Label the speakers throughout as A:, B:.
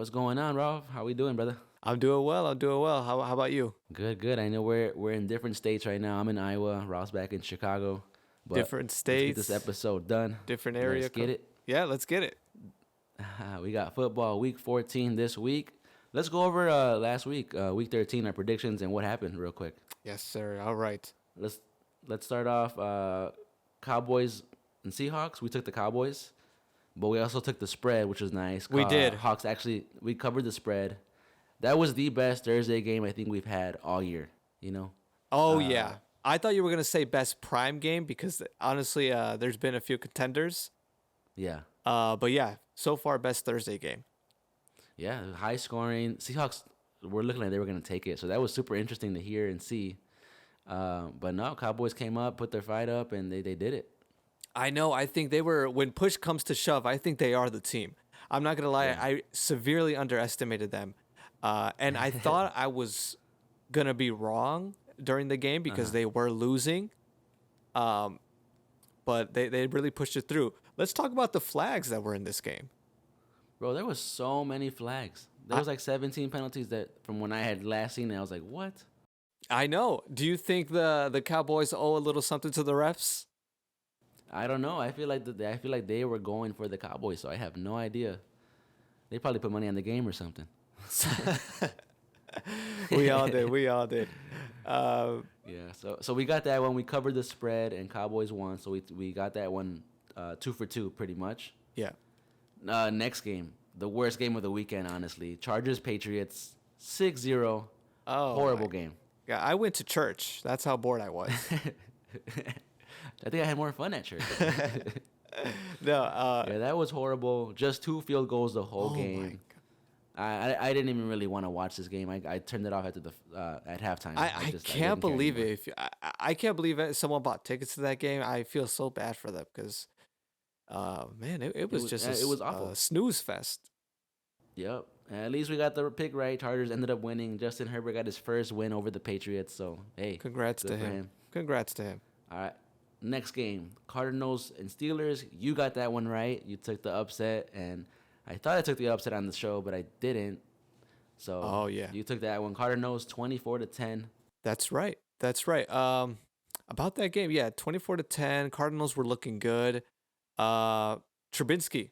A: What's going on, Ralph? How we doing, brother?
B: I'm doing well. I'm doing well. How about you?
A: Good, good. I know we're in different states right now. I'm in Iowa. Ralph's back in Chicago. But
B: Different
A: let's get this
B: states,
A: episode done.
B: different
A: Let's
B: area
A: get
B: code.
A: it.
B: Yeah, let's get it.
A: We got football week 14 this week. Let's go over last week, week 13, our predictions and what happened real quick.
B: Yes, sir. All right.
A: Let's let's start off Cowboys and Seahawks. We took the Cowboys, but we also took the spread, which was nice.
B: We did.
A: Hawks actually we covered the spread. That was the best Thursday game I think we've had all year, you know.
B: Oh
A: Uh,
B: yeah. I thought you were gonna say best prime game because honestly, there's been a few contenders.
A: yeah.
B: But yeah, so far best Thursday game.
A: Yeah, high scoring. Seahawks were looking like they were going to take it. So that was super interesting to hear and see. But no, Cowboys came up, put their fight up, and they did it.
B: I know. I think they were when push comes to shove. I think they are the team. I'm not gonna lie.
A: Yeah.
B: I severely underestimated them, and I thought I was gonna be wrong during the game because they were losing. But they really pushed it through. Let's talk about the flags that were in this game.
A: Bro, there was so many flags. There was like 17 penalties that from when I had last seen it, I was like, what?
B: I know. Do you think the Cowboys owe a little something to the refs?
A: I don't know. I feel like they were going for the Cowboys, so I have no idea. They probably put money on the game or something.
B: We all did. We all did.
A: Yeah, so we got that one. We covered the spread, and Cowboys won. So we got that one 2 for 2 pretty much.
B: Yeah.
A: Next game, the worst game of the weekend, honestly. Chargers Patriots 6-0.
B: Oh,
A: Horrible game.
B: Yeah, I went to church. That's how bored I was.
A: I think I had more fun at church.
B: No.
A: Yeah, that was horrible. Just 2 field goals the whole
B: Oh my
A: game. I didn't even really want to watch this game. I turned it off at at halftime.
B: I
A: just
B: can't
A: didn't care
B: believe
A: anymore.
B: it. I can't believe it. Someone bought tickets to that game. I feel so bad for them because, man, it was just
A: it was awful.
B: snooze fest.
A: Yep. At least we got the pick right. Chargers ended up winning. Justin Herbert got his first win over the Patriots. So hey,
B: Congrats
A: good
B: to
A: for
B: him. Congrats to him.
A: All right. Next game, Cardinals and Steelers. You got that one right. You took the upset, and I thought I took the upset on the show, but I didn't. So
B: Oh yeah,
A: you took that one. Cardinals 24-10.
B: that's right. That's right. About that game, yeah, 24-10. Cardinals were looking good. Trubinsky,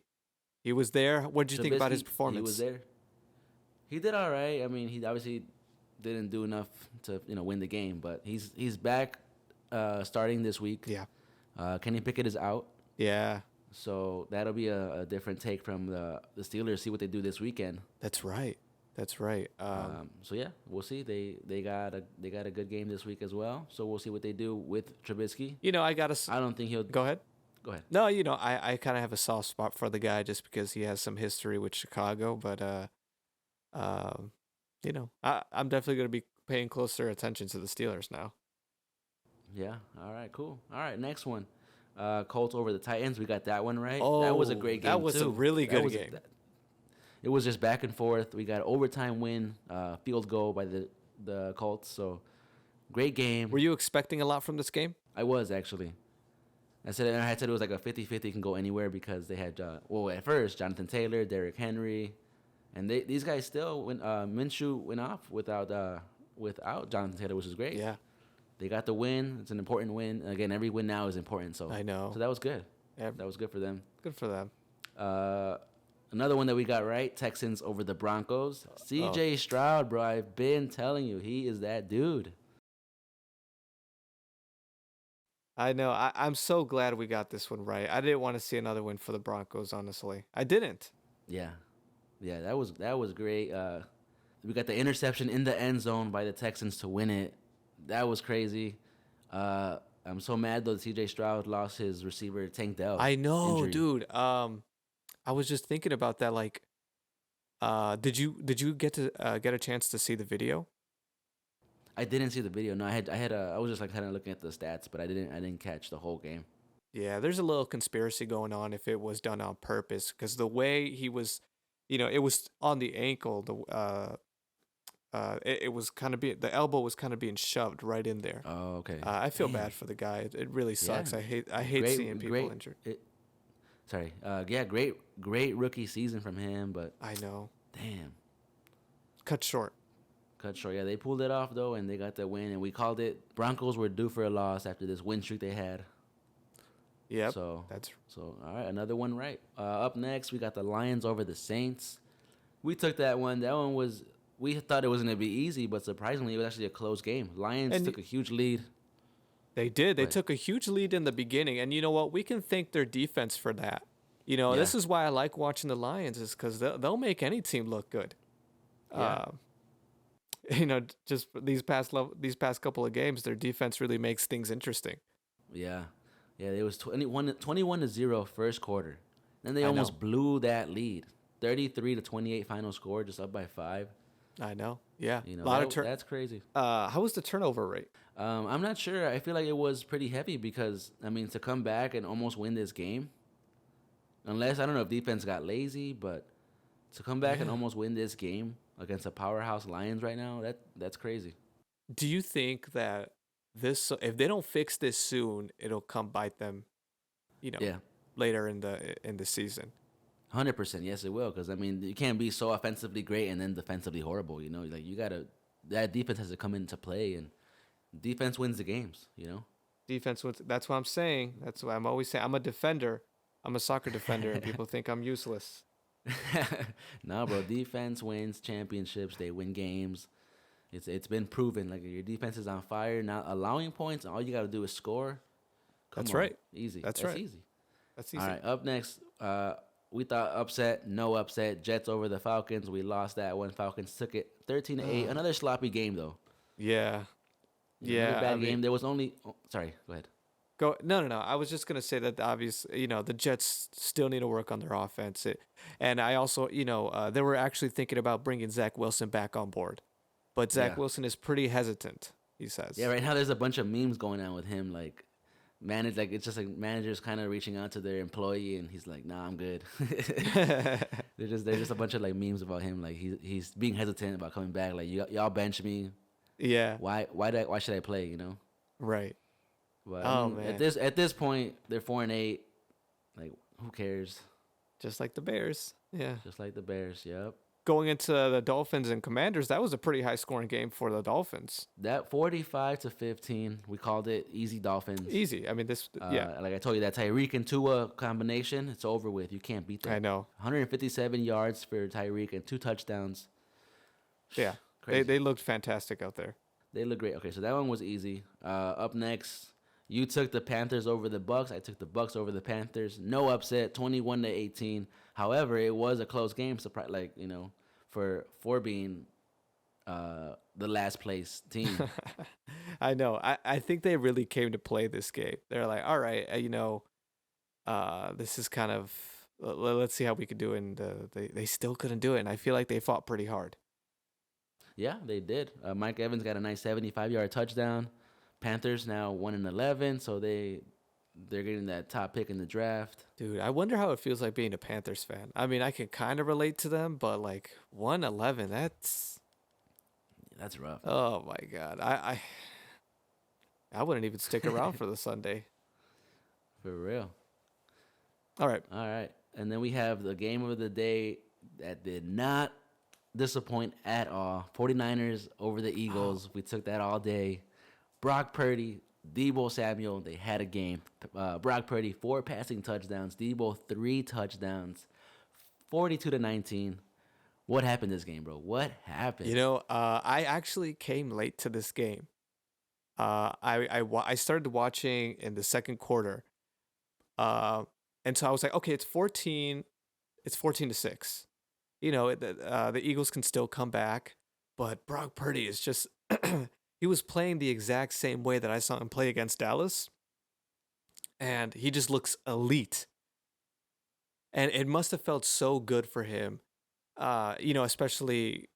B: he was there. What did you think about his
A: Trubisky,
B: performance?
A: he was there. He did all right. I mean, he obviously didn't do enough to win the game, but he's back starting this week.
B: Yeah.
A: Kenny Pickett is out.
B: Yeah,
A: So that'll be a different take from the Steelers. See what they do this weekend.
B: that's right. That's right.
A: So yeah, we'll see. They got a good game this week as well. So we'll see what they do with Trubisky.
B: I got to
A: I don't think he'll
B: go ahead.
A: go ahead.
B: No, I kind of have a soft spot for the guy just because he has some history with Chicago, but I'm definitely going to be paying closer attention to the Steelers now.
A: Yeah. All right. Cool. All right. Next one. Colts over the Titans. We got that one right.
B: Oh,
A: That was a great game
B: that was a
A: too.
B: really
A: That
B: good
A: was
B: game.
A: It was just back and forth. We got overtime win, field goal by the Colts. So great game.
B: Were you expecting a lot from this game?
A: I was actually. I said it was like a 50-50 can go anywhere because they had at first Jonathan Taylor, Derrick Henry, and these guys still Minshew went off without Jonathan Taylor, which is great.
B: Yeah,
A: They got the win. It's an important win. Again, every win now is important. So
B: I know.
A: So that was good.
B: Yeah,
A: That was good for them.
B: good for them.
A: Another one that we got right: Texans over the Broncos. C.J. Stroud, bro. I've been telling you, he is that dude.
B: I know. I'm so glad we got this one right. I didn't want to see another win for the Broncos, honestly. I didn't.
A: Yeah, yeah. That was great. We got the interception in the end zone by the Texans to win it. That was crazy. I'm so mad though. C.J. Stroud lost his receiver Tank Dell.
B: I know,
A: injury.
B: dude. I was just thinking about that. Like, did you get to get a chance to see the video?
A: I didn't see the video. No, I was just like kind of looking at the stats, but I didn't catch the whole game.
B: Yeah, there's a little conspiracy going on if it was done on purpose because the way he was, it was on the ankle. It was kind of the elbow was kind of being shoved right in there.
A: Oh, okay.
B: I feel
A: Damn.
B: bad for the guy. It really sucks.
A: Yeah.
B: I hate
A: Great-
B: seeing people
A: great-
B: injured.
A: Sorry. Yeah, great rookie season from him, but
B: I know.
A: Damn.
B: Cut short.
A: Cut short. Yeah, they pulled it off though, and they got the win. And we called it. Broncos were due for a loss after this win streak they had.
B: Yep.
A: So,
B: That's
A: so all right, another one right. Up next, we got the Lions over the Saints. We took that one. That one was. We thought it was gonna be easy, but surprisingly, it was actually a close game. Lions
B: and
A: took a huge lead.
B: they did. They
A: But
B: took a huge lead in the beginning, and you know what? We can thank their defense for that.
A: yeah,
B: This is why I like watching the Lions, is because they'll make any team look good.
A: yeah,
B: Uh, just these past couple of games, their defense really makes things interesting.
A: yeah, yeah. It was 21-0 first quarter. Then they
B: I
A: almost
B: know.
A: blew that lead. 33-28 final score, just up by 5.
B: I know. Yeah.
A: You
B: A
A: know
B: lot of
A: that's crazy.
B: how was the turnover rate?
A: I'm not sure. I feel like it was pretty heavy because I mean to come back and almost win this game, unless I don't know if defense got lazy, but to come back and
B: Yeah.
A: almost win this game against a powerhouse Lions right now, that's crazy.
B: Do you think that if they don't fix this soon, it'll come bite them, you know,
A: Yeah,
B: later in the season?
A: 100%. Yes, it will. Because I mean, you can't be so offensively great and then defensively horrible. You know, like you gotta that defense has to come into play, and defense wins the games. You know.
B: Defense wins. That's what I'm saying. That's what I'm always saying. I'm a defender. I'm a soccer defender, and people think I'm useless.
A: No, bro. Defense wins championships. They win games. It's been proven. Like your defense is on fire, not allowing points. And all you got to do is score. Come
B: That's
A: on.
B: right.
A: Easy.
B: That's
A: That's
B: right.
A: easy.
B: That's easy.
A: All right. Up next, we thought upset, no upset. Jets over the Falcons. We lost that one. Falcons took it 13-8. Another sloppy game though.
B: Yeah.
A: Another
B: Yeah.
A: bad
B: I mean,
A: game. There was only. Oh, sorry. Go ahead.
B: go. No, no, no. I was just gonna say that the Jets still need to work on their offense. And I also, they were actually thinking about bringing Zach Wilson back on board, but Zach
A: Yeah.
B: Wilson is pretty hesitant. He says.
A: Yeah. Right now, there's a bunch of memes going on with him. Like it's just like managers kind of reaching out to their employee, and he's like, "Nah, I'm good." There's just a bunch of like memes about him. Like he's being hesitant about coming back. Like y'all bench me.
B: Yeah.
A: Why should I play? You know.
B: Right.
A: But I
B: Oh
A: mean,
B: man.
A: at this point, they're 4-8. Like who cares?
B: Just like the Bears. Yeah.
A: Just like the Bears. Yep.
B: Going into the Dolphins and Commanders, that was a pretty high scoring game for the Dolphins.
A: That 45-15. We called it easy Dolphins.
B: Easy. I mean, yeah,
A: Like I told you, that Tyreek and Tua combination, it's over with. You can't beat that.
B: I know.
A: 157 yards for Tyreek and 2 touchdowns.
B: Yeah.
A: Crazy.
B: They looked fantastic out there.
A: They look great. Okay, so that one was easy. Up next, you took the Panthers over the Bucks. I took the Bucks over the Panthers. No upset, 21-18. However, it was a close game. For being the last place team.
B: I know. I think they really came to play this game. They're like, all right, this is kind of, let's see how we could do it. And they still couldn't do it. And I feel like they fought pretty hard.
A: Yeah, they did. Mike Evans got a nice 75-yard touchdown. Panthers now 1-11, so they're getting that top pick in the draft.
B: Dude, I wonder how it feels like being a Panthers fan. I mean, I can kind of relate to them, but like 1-11,
A: That's rough.
B: oh my God. I wouldn't even stick around for the Sunday.
A: For real.
B: All right.
A: All right. And then we have the game of the day that did not disappoint at all. 49ers over the Eagles. We took that all day. Brock Purdy, Deebo Samuel, they had a game. Brock Purdy, 4 passing touchdowns. Deebo, 3 touchdowns. 42-19. What happened this game, bro? What happened?
B: I actually came late to this game. I started watching in the second quarter. And so I was like, okay, it's 14-6. The Eagles can still come back, but Brock Purdy is just he was playing the exact same way that I saw him play against Dallas, and he just looks elite. And it must have felt so good for him, especially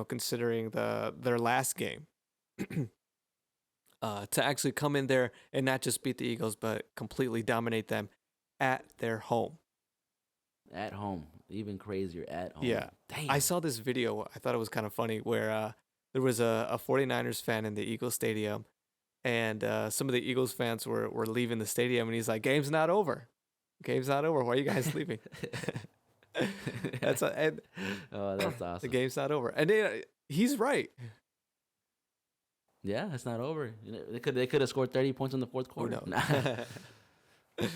B: considering their last game, to actually come in there and not just beat the Eagles, but completely dominate them at their home.
A: At home. Even crazier at home.
B: Yeah.
A: Damn.
B: I saw this video. I thought it was kind of funny where there was a 49ers fan in the Eagles stadium, and some of the Eagles fans were leaving the stadium, and he's like, game's not over. Game's not over. Why are you guys leaving? And
A: Oh, that's
B: the
A: awesome.
B: game's not over. And he's right.
A: Yeah, it's not over. You know, they could have scored 30 points in the fourth
B: Who
A: quarter.
B: knows?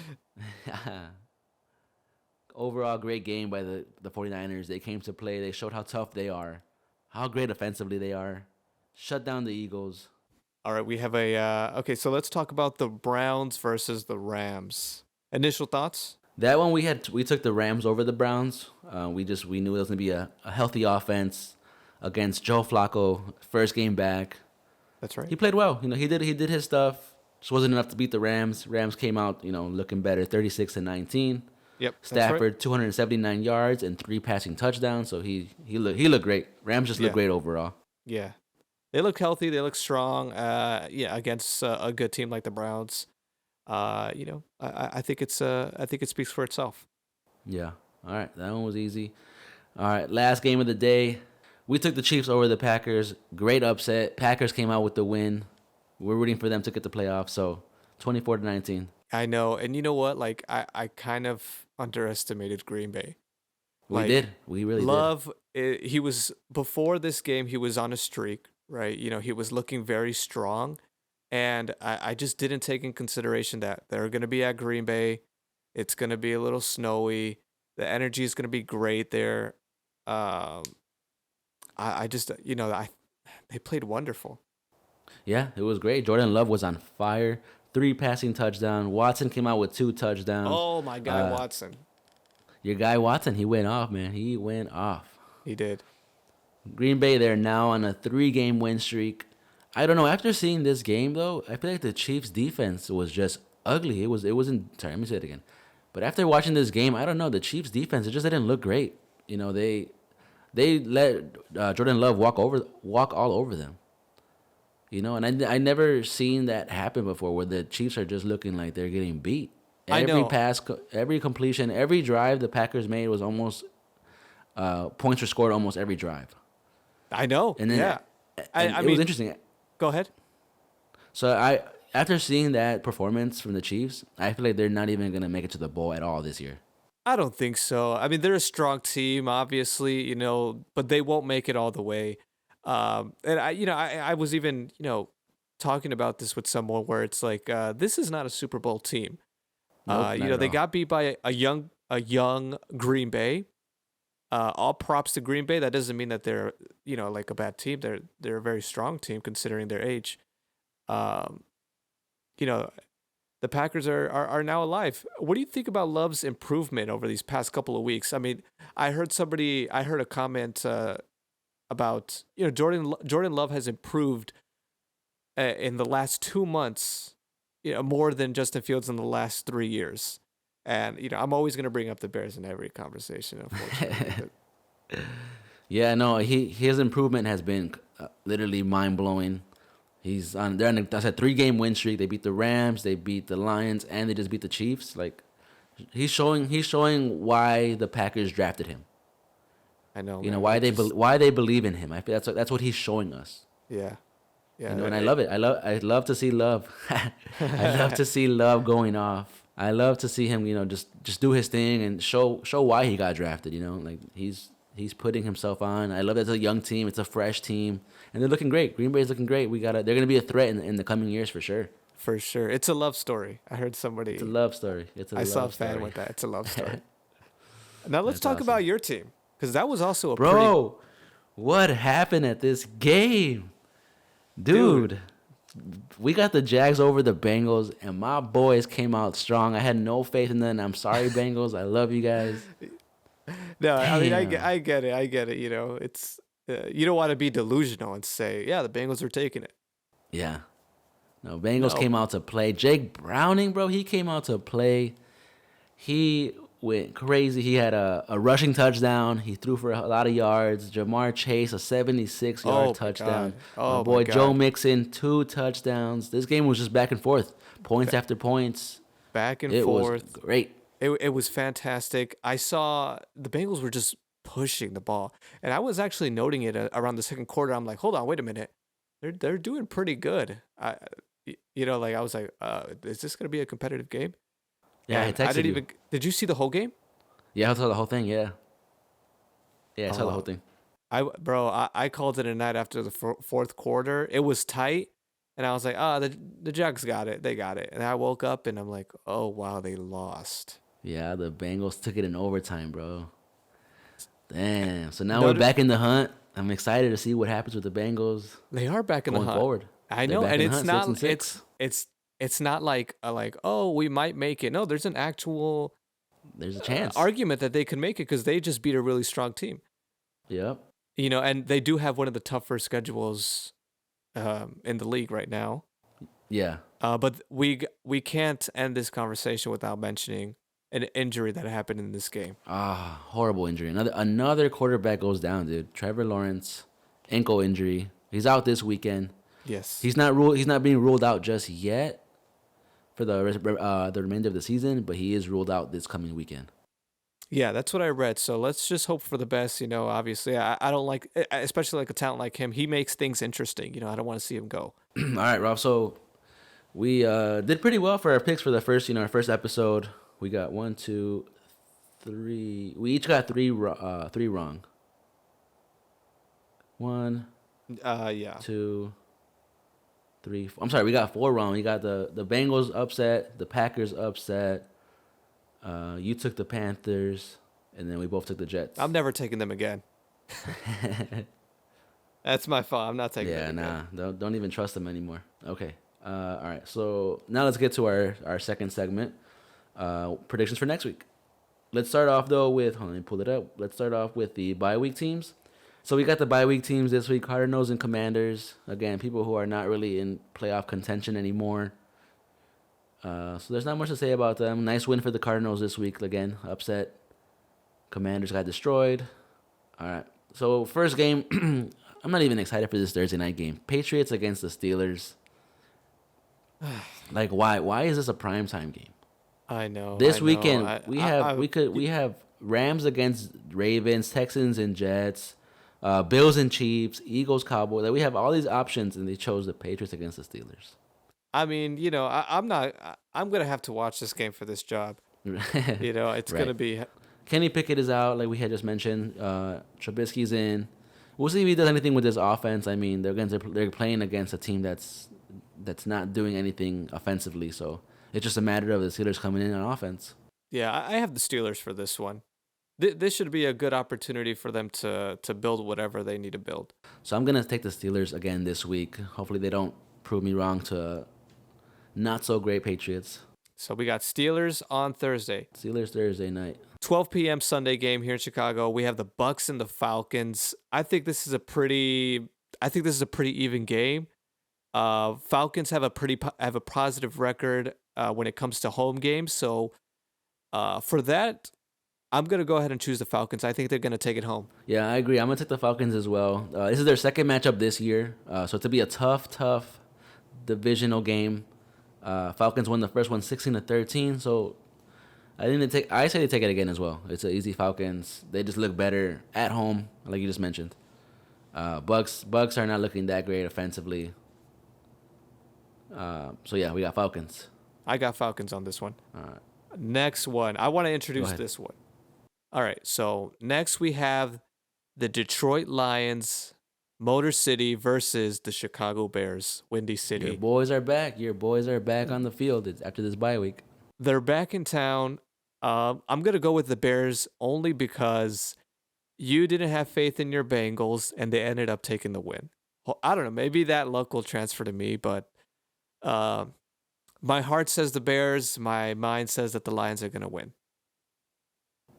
A: Overall, great game by the 49ers. They came to play. They showed how tough they are, how great offensively they are. Shut down the Eagles.
B: All right, we have a okay, so let's talk about the Browns versus the Rams. Initial thoughts?
A: That one we took the Rams over the Browns. We knew it was gonna be a healthy offense against Joe Flacco. First game back,
B: That's right.
A: he played well. You know, he did his stuff. Just wasn't enough to beat the Rams. Rams came out, looking better, 36-19.
B: Yep, that's right.
A: Stafford 279 yards and 3 passing touchdowns. So he looked great. Rams just looked
B: Yeah.
A: great overall.
B: Yeah. They look healthy, they look strong. Yeah, against a good team like the Browns. I think I think it speaks for itself.
A: Yeah. All right, that one was easy. All right, last game of the day. We took the Chiefs over the Packers. Great upset. Packers came out with the win. We're rooting for them to get the playoffs. So 24-19.
B: I know, and you know what? Like I kind of underestimated Green Bay.
A: We
B: Like
A: did. We really did.
B: Love, he was before this game. He was on a streak, right? He was looking very strong, and I just didn't take in consideration that they're going to be at Green Bay. It's going to be a little snowy. The energy is going to be great there. Um, I just they played wonderful.
A: Yeah, it was great. Jordan Love was on fire. 3 passing touchdown. Watson came out with 2 touchdowns.
B: Oh my guy
A: Uh,
B: Watson,
A: your guy Watson, he went off, man. He went off.
B: he did.
A: Green Bay, they're now on a 3-game win streak. I don't know. After seeing this game, though, I feel like the Chiefs' defense was just ugly. It wasn't. Sorry, let me say it again. But after watching this game, I don't know. The Chiefs' defense, it just didn't look great. They let Jordan Love walk all over them. And I never seen that happen before, where the Chiefs are just looking like they're getting beat.
B: I
A: Every
B: know.
A: pass, every completion, every drive the Packers made was almost points were scored almost every drive.
B: I know.
A: And then
B: Yeah.
A: and
B: I
A: it was
B: mean,
A: interesting.
B: go ahead.
A: So after seeing that performance from the Chiefs, I feel like they're not even gonna make it to the bowl at all this year.
B: I don't think so. I mean, they're a strong team, obviously, but they won't make it all the way. And I was even, talking about this with someone where it's like, this is not a Super Bowl team.
A: Nope, not at
B: They
A: all.
B: got beat by a young Green Bay. All props to Green Bay. That doesn't mean that they're, like a bad team. They're a very strong team considering their age. Um, you know, the Packers are now alive. What do you think about Love's improvement over these past couple of weeks? I mean, I heard a comment about Jordan Love has improved in the last 2 months, more than Justin Fields in the last 3 years. And I'm always going to bring up the Bears in every conversation, unfortunately.
A: Yeah, no, his improvement has been literally mind blowing. They're on that's a 3-game win streak. They beat the Rams, they beat the Lions, and they just beat the Chiefs. Like he's showing why the Packers drafted him.
B: I know,
A: You know
B: man.
A: why they believe in him. I feel that's what he's showing us.
B: Yeah, yeah.
A: And I love it. I love to see Love. I love to see Love going off. I love to see him, just do his thing and show why he got drafted. Like he's putting himself on. I love that it's a young team. It's a fresh team, and they're looking great. Green Bay's looking great. They're gonna be a threat in the coming years for sure.
B: For sure. It's a love story. I heard somebody.
A: It's a love story.
B: I saw a fan
A: story.
B: with that. It's a love story. Now let's
A: That's
B: talk
A: awesome.
B: about your team, because that was also a pretty.
A: Bro, what happened at this game? Dude, we got the Jags over the Bengals, and my boys came out strong. I had no faith in them. I'm sorry, Bengals. I love you guys.
B: No, I mean
A: Damn.
B: I get it. I get it. It's you don't want to be delusional and say, yeah, the Bengals are taking it.
A: Yeah. No, Bengals
B: No.
A: came out to play. Jake Browning, bro, he came out to play. He went crazy. He had a rushing touchdown. He threw for a lot of yards. Jamar Chase, a 76-yard
B: Oh my
A: touchdown.
B: God. Oh
A: my boy
B: my
A: Joe
B: God.
A: Mixon, 2 touchdowns. This game was just back and forth. Points after points.
B: Back and
A: It was
B: forth.
A: great.
B: It was fantastic. I saw the Bengals were just pushing the ball, and I was actually noting it around the second quarter. I'm like, hold on, wait a minute, they're doing pretty good. Like I was like, is this gonna be a competitive game?
A: Yeah, I
B: And I
A: texted
B: didn't
A: you.
B: even. Did you see the whole game?
A: Yeah, I saw the whole thing, yeah. Yeah, I saw the whole
B: Uh,
A: thing.
B: I called it a night after the fourth quarter. It was tight, and I was like, ah, the Jags got it. They got it. And I woke up and I'm like, oh wow, they lost.
A: Yeah, the Bengals took it in overtime, bro. Damn. So now we're
B: Noted
A: back in the hunt. I'm excited to see what happens with the Bengals
B: they are back in the
A: going
B: hunt.
A: forward.
B: I
A: They're
B: know,
A: back
B: and
A: in the
B: it's
A: hunt, six
B: not
A: and six.
B: it's not like oh we might make it. No, there's an actual
A: There's a chance.
B: argument that they can make it because they just beat a really strong team.
A: Yep.
B: And they do have one of the tougher schedules in the league right now.
A: Yeah.
B: But we can't end this conversation without mentioning an injury that happened in this game.
A: Ah, horrible injury. Another quarterback goes down, dude. Trevor Lawrence, ankle injury. He's out this weekend.
B: Yes.
A: He's not being ruled out just yet for the remainder of the season, but he is ruled out this coming weekend.
B: Yeah, that's what I read. So let's just hope for the best. Obviously, I don't like, especially like a talent like him. He makes things interesting. I don't want to see him go.
A: All right, Rob. So we did pretty well for our picks for the first, our first episode. We got 1, 2, 3. We each got three wrong. 1,
B: Yeah.
A: 2, 3. I'm sorry, we got 4 wrong. We got the Bengals upset, the Packers upset. You took the Panthers, and then we both took the Jets.
B: I'm never taking them again. That's my fault. I'm not taking them again.
A: Nah, don't even trust them anymore. Okay. All right. So now let's get to our second segment. Predictions for next week. Let's start off though with let me pull it up. Let's start off with the bye week teams. So we got the bye week teams this week: Cardinals and Commanders. Again, people who are not really in playoff contention anymore. So there's not much to say about them. Nice win for the Cardinals this week. Again, upset. Commanders got destroyed. All right. So first game, I'm not even excited for this Thursday night game. Patriots against the Steelers. Like why? Why is this a primetime game?
B: I know.
A: This
B: I know.
A: weekend
B: I,
A: we
B: I,
A: have
B: I,
A: we have Rams against Ravens, Texans and Jets, Bills and Chiefs, Eagles, Cowboys. Like we have all these options, and they chose the Patriots against the Steelers.
B: I mean, I'm not. I'm gonna have to watch this game for this job. It's
A: Right.
B: gonna be.
A: Kenny Pickett is out, like we had just mentioned. Trubisky's in. We'll see if he does anything with this offense. I mean, they're playing against a team that's not doing anything offensively, so it's just a matter of the Steelers coming in on offense.
B: Yeah, I have the Steelers for this one. This should be a good opportunity for them to build whatever they need to build.
A: So I'm gonna take the Steelers again this week. Hopefully they don't prove me wrong to not so great Patriots.
B: So we got Steelers on Thursday.
A: Steelers Thursday night.
B: 12 p.m. Sunday game here in Chicago. We have the Bucks and the Falcons. I think this is a pretty even game. Falcons have a positive record when it comes to home games. So for that, I'm gonna go ahead and choose the Falcons. I think they're gonna take it home.
A: Yeah, I agree. I'm gonna take the Falcons as well. This is their second matchup this year, so to be a tough divisional game. Falcons won the first one 16-13. So I say they take it again as well. It's an easy Falcons. They just look better at home, like you just mentioned. Bucks are not looking that great offensively. So yeah, we got Falcons.
B: I got Falcons on this one.
A: All right.
B: Next one, I want to introduce
A: ahead.
B: this one. All right, so next we have the Detroit Lions, Motor City versus the Chicago Bears, Windy City.
A: Your boys are back. Your boys are back on the field after this bye week.
B: They're back in town. I'm gonna go with the Bears only because you didn't have faith in your Bengals and they ended up taking the win. Well, I don't know. Maybe that luck will transfer to me, but my heart says the Bears. My mind says that the Lions are gonna win.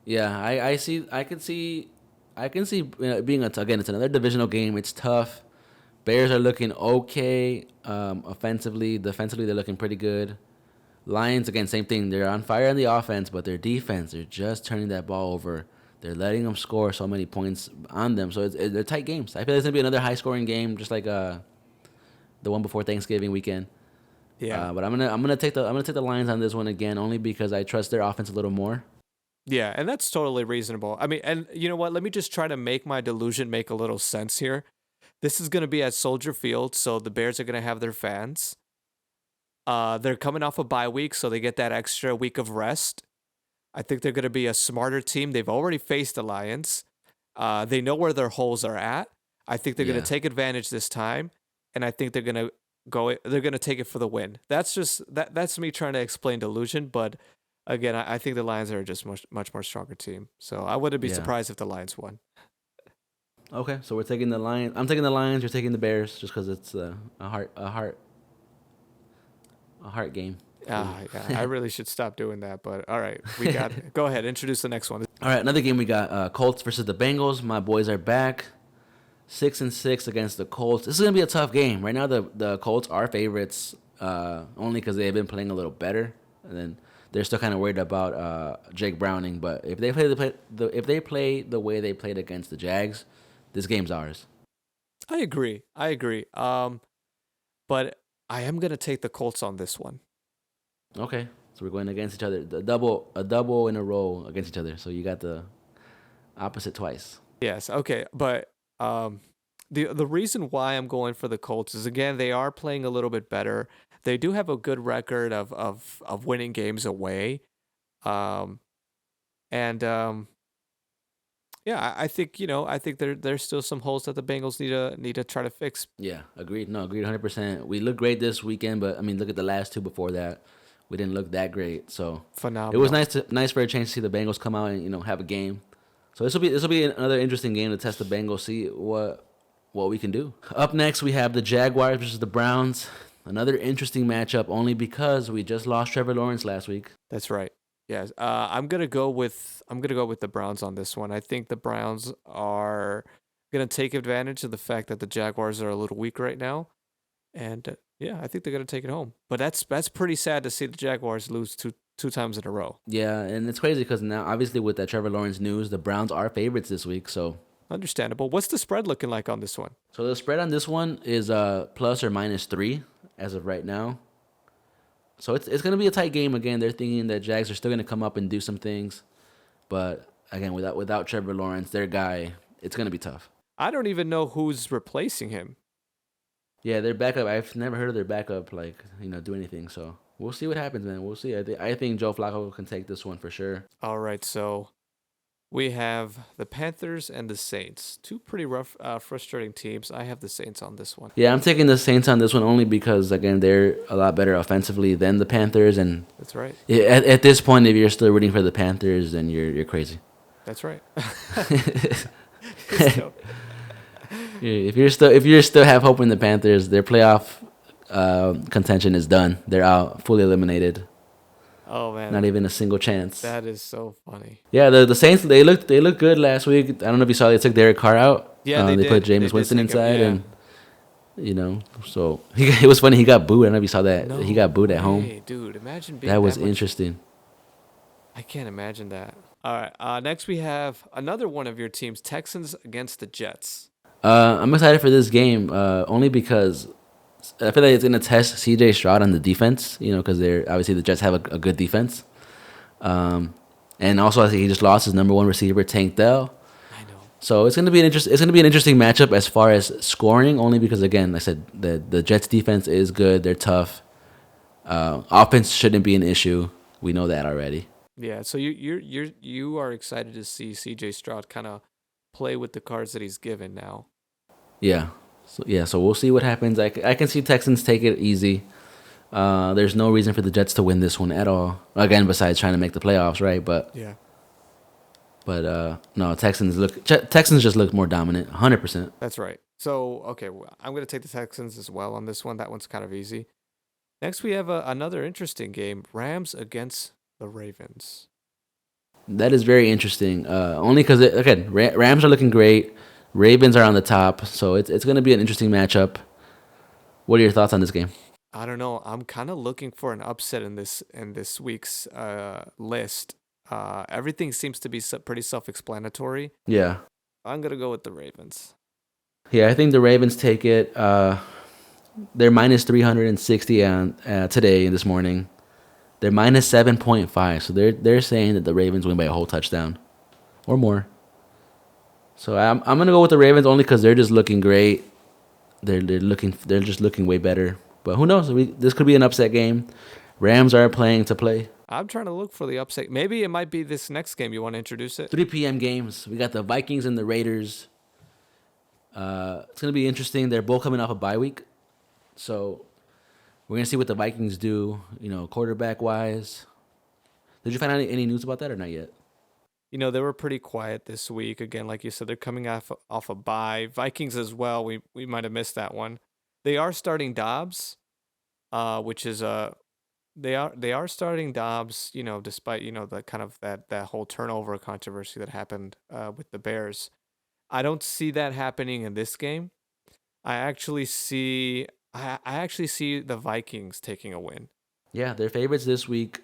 A: Yeah, I see. I can see being again. It's another divisional game. It's tough. Bears are looking okay offensively. Defensively, they're looking pretty good. Lions again, same thing. They're on fire on the offense, but their defense, they're just turning that ball over. They're letting them score so many points on them. So they're tight games. I feel it's gonna be another high scoring game, just like the one before Thanksgiving weekend.
B: Yeah.
A: But I'm gonna take the Lions on this one again, only because I trust their offense a little more.
B: Yeah, and that's totally reasonable. I mean, and you know what? Let me just try to make my delusion make a little sense here. This is going to be at Soldier Field, so the Bears are going to have their fans. They're coming off a bye week, so they get that extra week of rest. I think they're going to be a smarter team. They've already faced the Lions. They know where their holes are at. I think they're going
A: Yeah.
B: to take advantage this time, and I think they're going to go. They're going to take it for the win. That's just That's me trying to explain delusion, but again, I think the Lions are just much more stronger team. So I wouldn't be
A: Yeah.
B: surprised if the Lions won.
A: Okay, so we're taking the Lions. I'm taking the Lions. You're taking the Bears, just because it's a heart game for you.
B: Yeah, I really should stop doing that. But all right, we got. Go ahead, introduce the next one.
A: All right, another game we got Colts versus the Bengals. My boys are back, 6-6 against the Colts. This is gonna be a tough game. Right now, the Colts are favorites, only because they've been playing a little better, and then they're still kind of worried about Jake Browning. But if they if they play the way they played against the Jags, this game's ours.
B: I agree. I agree. But I am gonna take the Colts on this one.
A: Okay, so we're going against each other. A double in a row against each other. So you got the opposite twice.
B: Yes. Okay. But the reason why I'm going for the Colts is again they are playing a little bit better. They do have a good record of winning games away. Um, and Yeah, I think I think there's still some holes that the Bengals need to try to fix.
A: Yeah, agreed. No, agreed 100%. We looked great this weekend, but I mean, look at the last two before that. We didn't look that great. So it was
B: Phenomenal.
A: nice for a chance to see the Bengals come out and have a game. So this will be another interesting game to test the Bengals, see what we can do. Up next, we have the Jaguars versus the Browns. Another interesting matchup, only because we just lost Trevor Lawrence last week.
B: That's right. Yes. I'm gonna go with the Browns on this one. I think the Browns are gonna take advantage of the fact that the Jaguars are a little weak right now, and yeah, I think they're gonna take it home. But that's pretty sad to see the Jaguars lose two times in a row.
A: Yeah, and it's crazy because now, obviously, with that Trevor Lawrence news, the Browns are favorites this week.
B: Understandable. What's the spread looking like on this one?
A: So the spread on this one is plus or minus 3 as of right now. So it's gonna be a tight game again. They're thinking that Jags are still gonna come up and do some things, but again, without Trevor Lawrence, their guy, it's gonna be tough.
B: I don't even know who's replacing him.
A: Yeah, their backup. I've never heard of their backup do anything. So we'll see what happens, man. We'll see. I think Joe Flacco can take this one for sure.
B: All right, so we have the Panthers and the Saints. Two pretty rough, frustrating teams. I have the Saints on this one.
A: Yeah, I'm taking the Saints on this one only because again they're a lot better offensively than the Panthers, and
B: That's right.
A: at this point, if you're still rooting for the Panthers, then you're crazy.
B: That's right.
A: If you're still have hope in the Panthers, their playoff contention is done. They're out, fully eliminated.
B: Oh man,
A: Not even a single chance.
B: that is so funny.
A: Yeah, the Saints they looked good last week. I don't know if you saw they took Derek Carr out.
B: Yeah,
A: they
B: did.
A: put
B: They
A: Jameis
B: did
A: Winston
B: take him,
A: inside,
B: yeah.
A: and so it was funny. He got booed. I don't know if you saw that.
B: No
A: he got booed at home.
B: way, dude. Imagine being
A: That was
B: much-
A: interesting.
B: I can't imagine that. All right. Next we have another one of your teams, Texans against the Jets.
A: I'm excited for this game only because I feel like it's gonna test C.J. Stroud on the defense. Because they're obviously the Jets have a good defense. And also I think he just lost his number one receiver, Tank Dell.
B: I know.
A: So it's gonna be an interesting matchup as far as scoring. Only because again, like I said the Jets defense is good. They're tough. Offense shouldn't be an issue. We know that already.
B: Yeah. So you are excited to see C.J. Stroud kind of play with the cards that he's given now.
A: Yeah. So we'll see what happens. I can see Texans take it easy. There's no reason for the Jets to win this one at all. Again, besides trying to make the playoffs, right? But no, Texans just look more dominant, 100%.
B: That's right. So okay, I'm gonna take the Texans as well on this one. That one's kind of easy. Next we have another interesting game: Rams against the Ravens.
A: That is very interesting. Only because again, Rams are looking great. Ravens are on the top, so it's going to be an interesting matchup. What are your thoughts on this game?
B: I don't know. I'm kind of looking for an upset in this week's list. Everything seems to be pretty self-explanatory.
A: Yeah.
B: I'm gonna go with the Ravens.
A: Yeah, I think the Ravens take it. They're minus 360 on today this morning. They're minus 7.5, so they're saying that the Ravens win by a whole touchdown or more. So I'm gonna go with the Ravens only because they're just looking great. They're just looking way better. But who knows? This could be an upset game. Rams are playing to play.
B: I'm trying to look for the upset. Maybe it might be this next game. You want to introduce it?
A: 3 p.m. games. We got the Vikings and the Raiders. It's gonna be interesting. They're both coming off a bye week, so we're gonna see what the Vikings do. Quarterback wise. Did you find out any news about that or not yet?
B: They were pretty quiet this week. Again, like you said, they're coming off a bye. Vikings as well. We might have missed that one. They are starting Dobbs, which is they are starting Dobbs. Despite the kind of that whole turnover controversy that happened with the Bears. I don't see that happening in this game. I actually see the Vikings taking a win.
A: Yeah, they're favorites this week.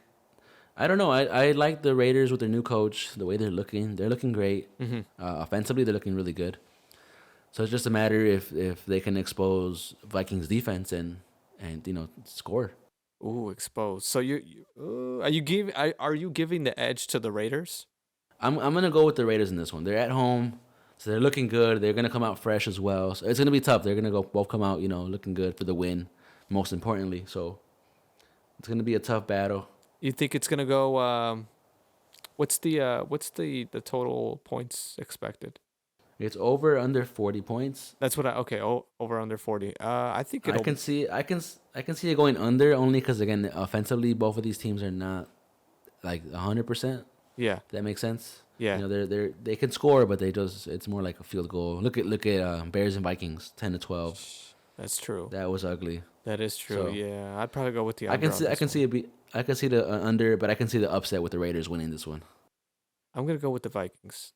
A: I don't know. I like the Raiders with their new coach. The way they're looking, great.
B: Mm-hmm.
A: Offensively, they're looking really good. So it's just a matter if they can expose Vikings defense and score.
B: Ooh, exposed. So are you giving the edge to the Raiders?
A: I'm gonna go with the Raiders in this one. They're at home, so they're looking good. They're gonna come out fresh as well. So it's gonna be tough. They're gonna both come out looking good for the win. Most importantly, so it's gonna be a tough battle.
B: You think it's gonna go? What's the total points expected?
A: It's over under 40 points.
B: That's what okay. Oh, over under 40. I think
A: I can see it going under only because again offensively both of these teams are not like 100%.
B: Yeah.
A: That makes sense.
B: Yeah.
A: They can score, but it's more like a field goal. Look at Bears and Vikings 10-12.
B: That's true.
A: That was ugly.
B: That is true.
A: So,
B: yeah, I'd probably go with the.
A: I can see the under, but I can see the upset with the Raiders winning this one.
B: I'm gonna go with the Vikings.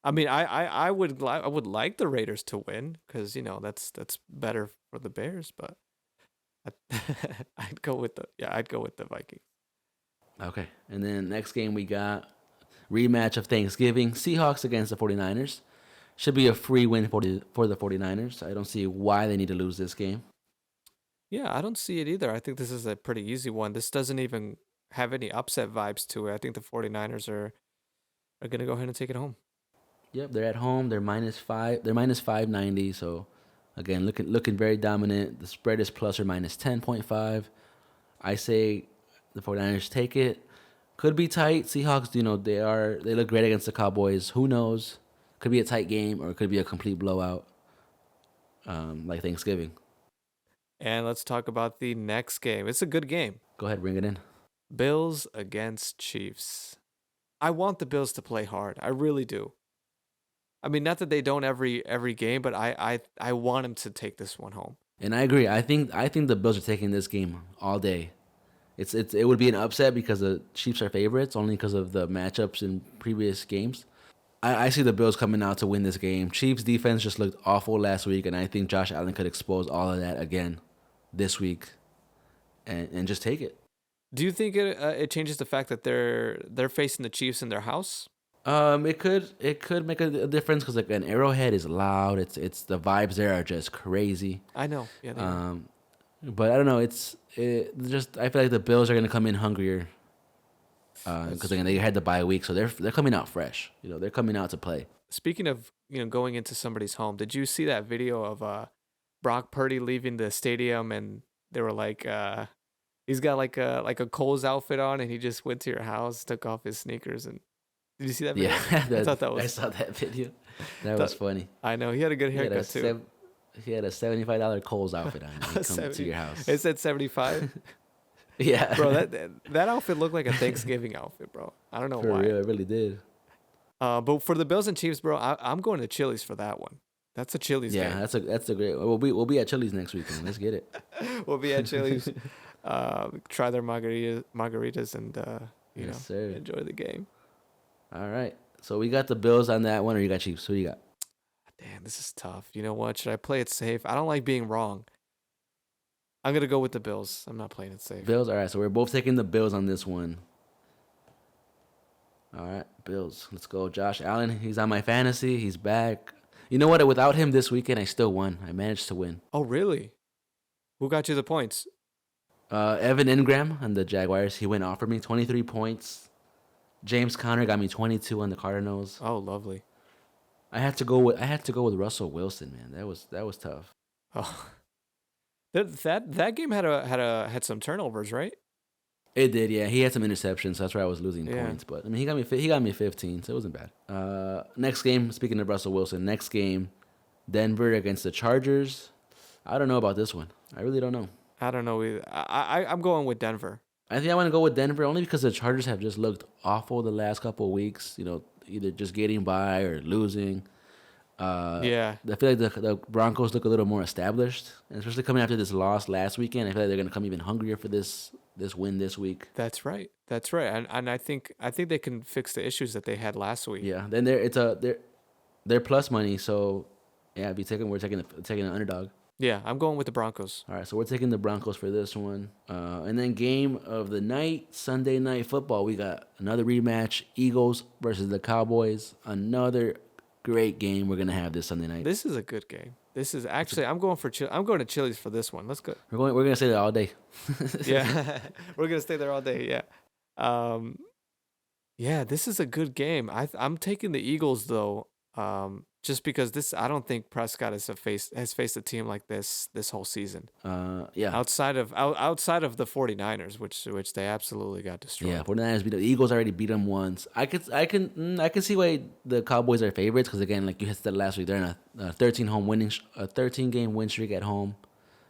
B: I mean, I would like the Raiders to win because that's better for the Bears, but I'd go with the Vikings.
A: Okay, and then next game we got rematch of Thanksgiving, Seahawks against the 49ers. Should be a free win for the 49ers. I don't see why they need to lose this game.
B: Yeah, I don't see it either. I think this is a pretty easy one. This doesn't even have any upset vibes to it. I think the 49ers are going to go ahead and take it home.
A: Yep, they're at home. They're -5. They're -590. So, again, looking very dominant. The spread is plus or minus 10.5. I say the 49ers take it. Could be tight. Seahawks, they look great against the Cowboys. Who knows? Could be a tight game or it could be a complete blowout, like Thanksgiving.
B: And let's talk about the next game. It's a good game.
A: Go ahead, bring it in.
B: Bills against Chiefs. I want the Bills to play hard. I really do. I mean, not that they don't every game, but I want them to take this one home.
A: And I agree. I think the Bills are taking this game all day. It would be an upset because the Chiefs are favorites only because of the matchups in previous games. I see the Bills coming out to win this game. Chiefs defense just looked awful last week, and I think Josh Allen could expose all of that again this week, and just take it.
B: Do you think it changes the fact that they're facing the Chiefs in their house?
A: It could make a difference because like an Arrowhead is loud. It's the vibes there are just crazy.
B: I know. Yeah.
A: But I don't know. I feel like the Bills are gonna come in hungrier. Because again, they had the bye week, so they're coming out fresh. They're coming out to play.
B: Speaking of going into somebody's home, did you see that video of Brock Purdy leaving the stadium and they were like, he's got like a Coles outfit on and he just went to your house, took off his sneakers, and did you see that video?
A: Yeah,
B: I thought that was.
A: I saw that video. That was funny.
B: I know he had a good haircut too.
A: He had a $75 Coles outfit on. He come to your house.
B: It said 75.
A: Yeah,
B: bro, that outfit looked like a Thanksgiving outfit, bro. I don't know why.
A: For real, it really did.
B: But for the Bills and Chiefs, bro, I'm going to Chili's for that one. That's a Chili's game.
A: Yeah, that's a great. We'll be at Chili's next weekend. Let's get it.
B: We'll be at Chili's. Try their margaritas, and enjoy the game.
A: All right. So we got the Bills on that one, or you got Chiefs? Who you got?
B: Damn, this is tough. You know what? Should I play it safe? I don't like being wrong. I'm going to go with the Bills. I'm not playing it safe.
A: Bills? All right, so we're both taking the Bills on this one. All right, Bills. Let's go. Josh Allen, he's on my fantasy. He's back. You know what? Without him this weekend, I still won. I managed to win.
B: Oh, really? Who got you the points?
A: Evan Ingram on the Jaguars. He went off for me 23 points. James Conner got me 22 on the Cardinals.
B: Oh, lovely.
A: I had to go with Russell Wilson, man. That was tough.
B: Oh. That game had some turnovers, right?
A: It did, yeah. He had some interceptions, so that's why I was losing
B: Yeah.
A: points. But I mean, he got me 15, so it wasn't bad. Next game. Speaking of Russell Wilson, next game, Denver against the Chargers. I don't know about this one. I really don't know.
B: I don't know either. I'm going with Denver.
A: I think I want to go with Denver only because the Chargers have just looked awful the last couple of weeks. Either just getting by or losing.
B: Yeah,
A: I feel like the Broncos look a little more established, and especially coming after this loss last weekend. I feel like they're gonna come even hungrier for this win this week.
B: that's right. That's right. And I think they can fix the issues that they had last week.
A: Yeah. Then they're plus money, so yeah, we're taking an underdog.
B: Yeah, I'm going with the Broncos.
A: All right, so we're taking the Broncos for this one. And then game of the night, Sunday night football. We got another rematch: Eagles versus the Cowboys. Another great game we're gonna have this Sunday night.
B: This is a good game. This is actually I'm going for I'm going to Chili's for this one. Let's go.
A: We're gonna say that all day.
B: Yeah, we're gonna stay there all day. Yeah, yeah. This is a good game. I'm taking the Eagles though. Just because I don't think Prescott has faced a team like this whole season.
A: Yeah.
B: Outside of the 49ers, which they absolutely got destroyed.
A: Yeah, 49ers beat the Eagles already beat them once. I can see why the Cowboys are favorites because again, like you said last week, they're in a 13 game win streak at home.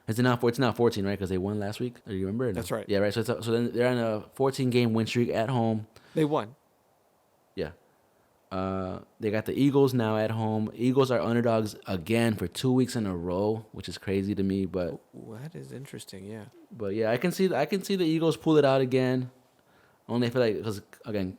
A: It's not 14, right? Because they won last week. Do you remember? No?
B: That's right.
A: Yeah, right. So then they're on a 14 game win streak at home.
B: They won.
A: Yeah. They got the Eagles now at home. Eagles are underdogs again for 2 weeks in a row, which is crazy to me. But
B: that is interesting. Yeah.
A: But yeah, I can see the Eagles pull it out again. Only I feel like because again,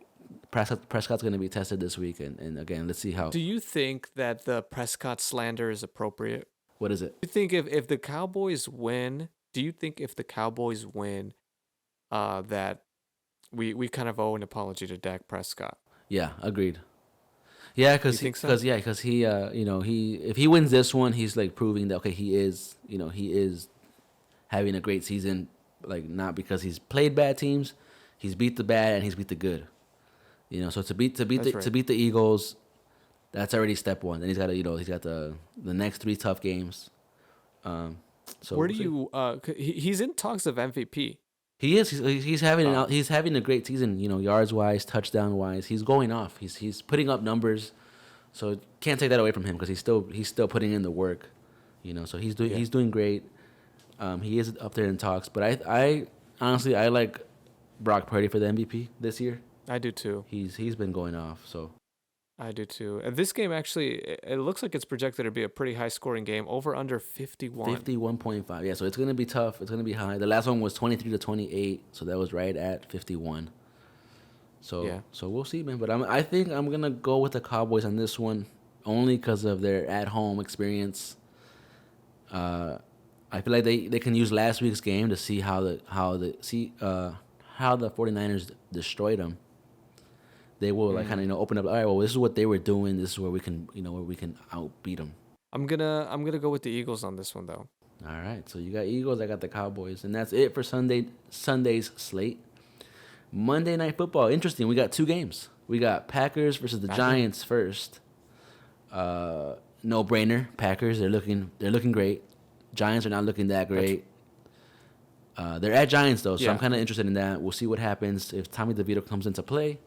A: Prescott's going to be tested this week, and again, let's see how.
B: Do you think that the Prescott slander is appropriate?
A: What is it?
B: Do you think if the Cowboys win? Do you think if the Cowboys win, that we kind of owe an apology to Dak Prescott?
A: Yeah, agreed. Yeah, because he if he wins this one, he's like proving that okay, he is having a great season, like not because he's played bad teams, he's beat the bad and he's beat the good. So to beat the Eagles, that's already step one. Then he's got the next 3 tough games. So
B: where do you he's in talks of MVP.
A: He is. He's having a great season. Yards wise, touchdown wise, he's going off. He's putting up numbers, so can't take that away from him because he's still putting in the work. So he's doing great. He is up there in talks, but I honestly I like Brock Purdy for the MVP this year.
B: I do too.
A: He's been going off. So
B: I do too. And this game actually, it looks like it's projected to be a pretty high scoring game, over under 51.
A: 51.5. Yeah, so it's gonna be tough. It's gonna be high. The last one was 23-28, so that was right at 51. So
B: yeah.
A: So we'll see, man. But I think I'm gonna go with the Cowboys on this one, only because of their at home experience. I feel like they can use last week's game to see how the 49ers destroyed them. They will like kind of open up. All right, well, this is what they were doing. This is where we can outbeat them.
B: I'm gonna go with the Eagles on this one though.
A: All right, so you got Eagles. I got the Cowboys, and that's it for Sunday's slate. Monday Night Football, interesting. We got 2 games. We got Packers versus the Giants first. No brainer. Packers. They're looking great. Giants are not looking that great. They're at Giants though, so I'm kind of interested in that. We'll see what happens if Tommy DeVito comes into play.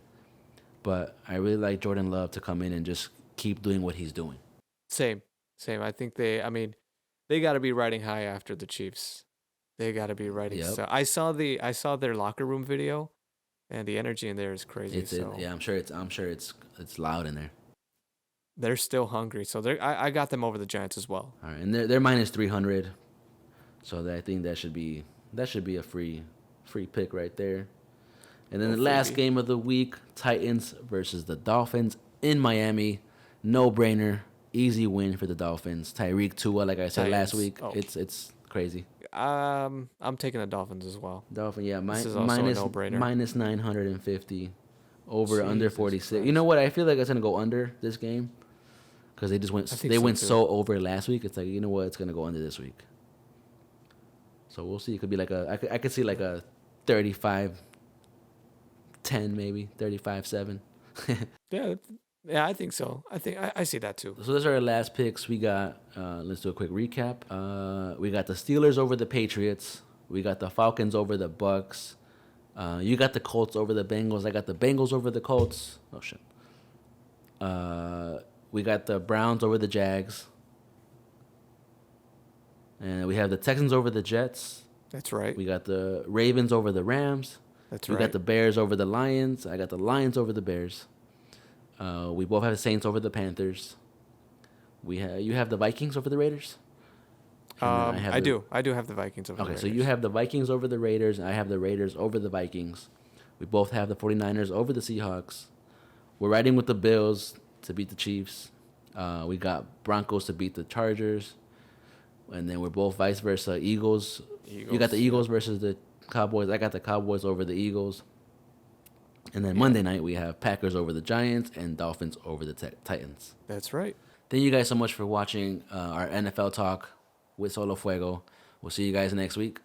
A: But I really like Jordan Love to come in and just keep doing what he's doing.
B: Same. I think they got to be riding high after the Chiefs. They got to be riding.
A: Yep.
B: So I saw their locker room video, and the energy in there is crazy.
A: I'm sure it's loud in there.
B: They're still hungry, so I got them over the Giants as well.
A: All right, and they're minus 300, so I think that should be a free pick right there. And then the last game of the week, Titans versus the Dolphins in Miami. No brainer, easy win for the Dolphins. Tyreek Tua, like I said last week, it's crazy.
B: I'm taking the Dolphins as well.
A: Dolphin, yeah,
B: this is also a no-brainer.
A: Minus 950, over under 46. Christ. You know what? I feel like it's gonna go under this game because they went so over last week. It's like, you know what? It's gonna go under this week. So we'll see. It could be like I could see like a 35-10 maybe, 35-7.
B: Yeah, Yeah, I think so. I see that too.
A: So those are our last picks. We got. Let's do a quick recap. We got the Steelers over the Patriots. We got the Falcons over the Bucks. You got the Colts over the Bengals. I got the Bengals over the Colts. Oh shit. We got the Browns over the Jags. And we have the Texans over the Jets.
B: That's right.
A: We got the Ravens over the Rams.
B: That's
A: We
B: right.
A: got the Bears over the Lions. I got the Lions over the Bears. We both have the Saints over the Panthers. You have the Vikings over the Raiders. And then
B: I do. I do have the Vikings over the
A: Okay,
B: Raiders.
A: so you have the Vikings over the Raiders, and I have the Raiders over the Vikings. We both have the 49ers over the Seahawks. We're riding with the Bills to beat the Chiefs. We got Broncos to beat the Chargers. And then we're both vice versa. Eagles. You got the Eagles versus the Cowboys. I got the Cowboys over the Eagles. And then Monday night, we have Packers over the Giants and Dolphins over the Titans.
B: That's right.
A: Thank you guys so much for watching our NFL talk with Solo Fuego. We'll see you guys next week.